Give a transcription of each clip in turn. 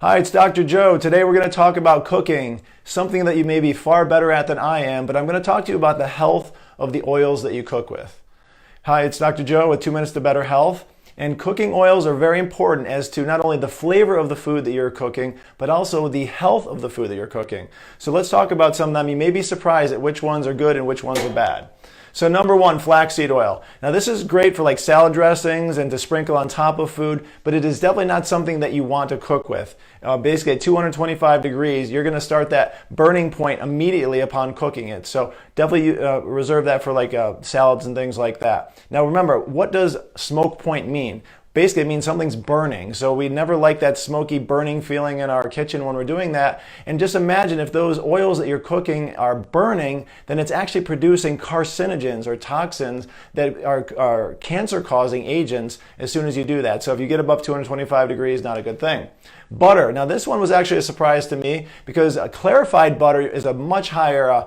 Hi, it's Dr. Joe. Today we're going to talk about cooking, something that you may be far better at than I am, but I'm going to talk to you about the health of the oils that you cook with. Hi, it's Dr. Joe with 2 Minutes to Better Health. And cooking oils are very important as to not only the flavor of the food that you're cooking, but also the health of the food that you're cooking. So let's talk about some of them. You may be surprised at which ones are good and which ones are bad. So number one, flaxseed oil. Now this is great for like salad dressings and to sprinkle on top of food, but it is definitely not something that you want to cook with. Basically at 225 degrees, you're going to start that burning point immediately upon cooking it. So definitely reserve that for like salads and things like that. Now remember, what does smoke point mean? Basically, it means something's burning. So we never like that smoky burning feeling in our kitchen when we're doing that. And just imagine if those oils that you're cooking are burning, then it's actually producing carcinogens or toxins that are cancer-causing agents as soon as you do that. So if you get above 225 degrees, not a good thing. Butter. Now this one was actually a surprise to me because clarified butter is a much higher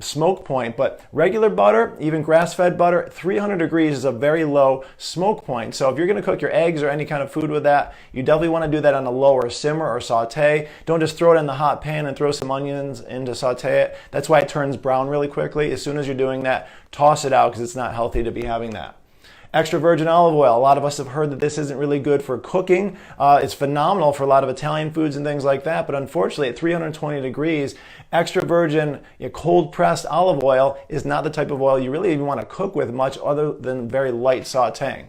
smoke point, but regular butter, even grass-fed butter, 300 degrees is a very low smoke point. So if you're going to cook your eggs or any kind of food with that, you definitely want to do that on a lower simmer or saute. Don't just throw it in the hot pan and throw some onions in to saute it. That's why it turns brown really quickly. As soon as you're doing that, toss it out because it's not healthy to be having that. Extra virgin olive oil. A lot of us have heard that this isn't really good for cooking. It's phenomenal for a lot of Italian foods and things like that, but unfortunately at 320 degrees, extra virgin cold pressed olive oil is not the type of oil you really even want to cook with much other than very light sauteing.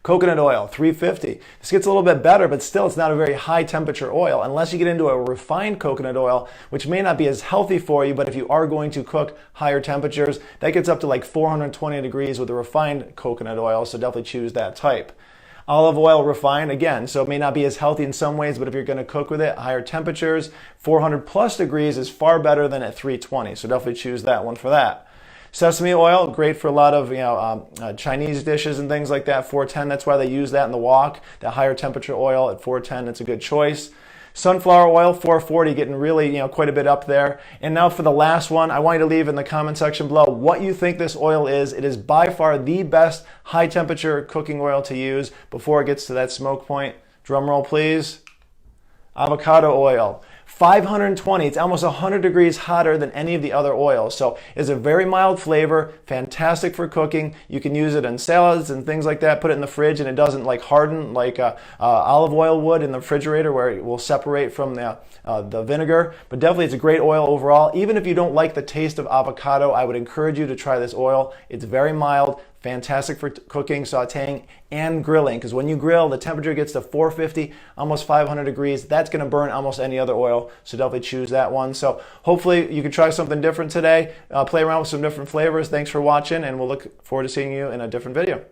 Coconut oil, 350. This gets a little bit better, but still it's not a very high temperature oil unless you get into a refined coconut oil, which may not be as healthy for you, but if you are going to cook higher temperatures, that gets up to like 420 degrees with a refined coconut oil, so definitely choose that type. Olive oil refined, again, so it may not be as healthy in some ways, but if you're going to cook with it, higher temperatures, 400 plus degrees is far better than at 320, so definitely choose that one for that. Sesame oil, great for a lot of Chinese dishes and things like that, 410, that's why they use that in the wok. That higher temperature oil at 410, it's a good choice. Sunflower oil, 440, getting really quite a bit up there. And now for the last one, I want you to leave in the comment section below what you think this oil is. It is by far the best high temperature cooking oil to use before it gets to that smoke point. Drum roll, please. Avocado oil. 520, it's almost 100 degrees hotter than any of the other oils. So it's a very mild flavor, fantastic for cooking. You can use it in salads and things like that. Put it in the fridge and it doesn't like harden like olive oil would in the refrigerator where it will separate from the vinegar. But definitely it's a great oil overall. Even if you don't like the taste of avocado, I would encourage you to try this oil. It's very mild, fantastic for cooking, sauteing, and grilling, because when you grill, the temperature gets to 450, almost 500 degrees. That's going to burn almost any other oil, so definitely choose that one. So hopefully you can try something different today, play around with some different flavors. Thanks for watching, and we'll look forward to seeing you in a different video.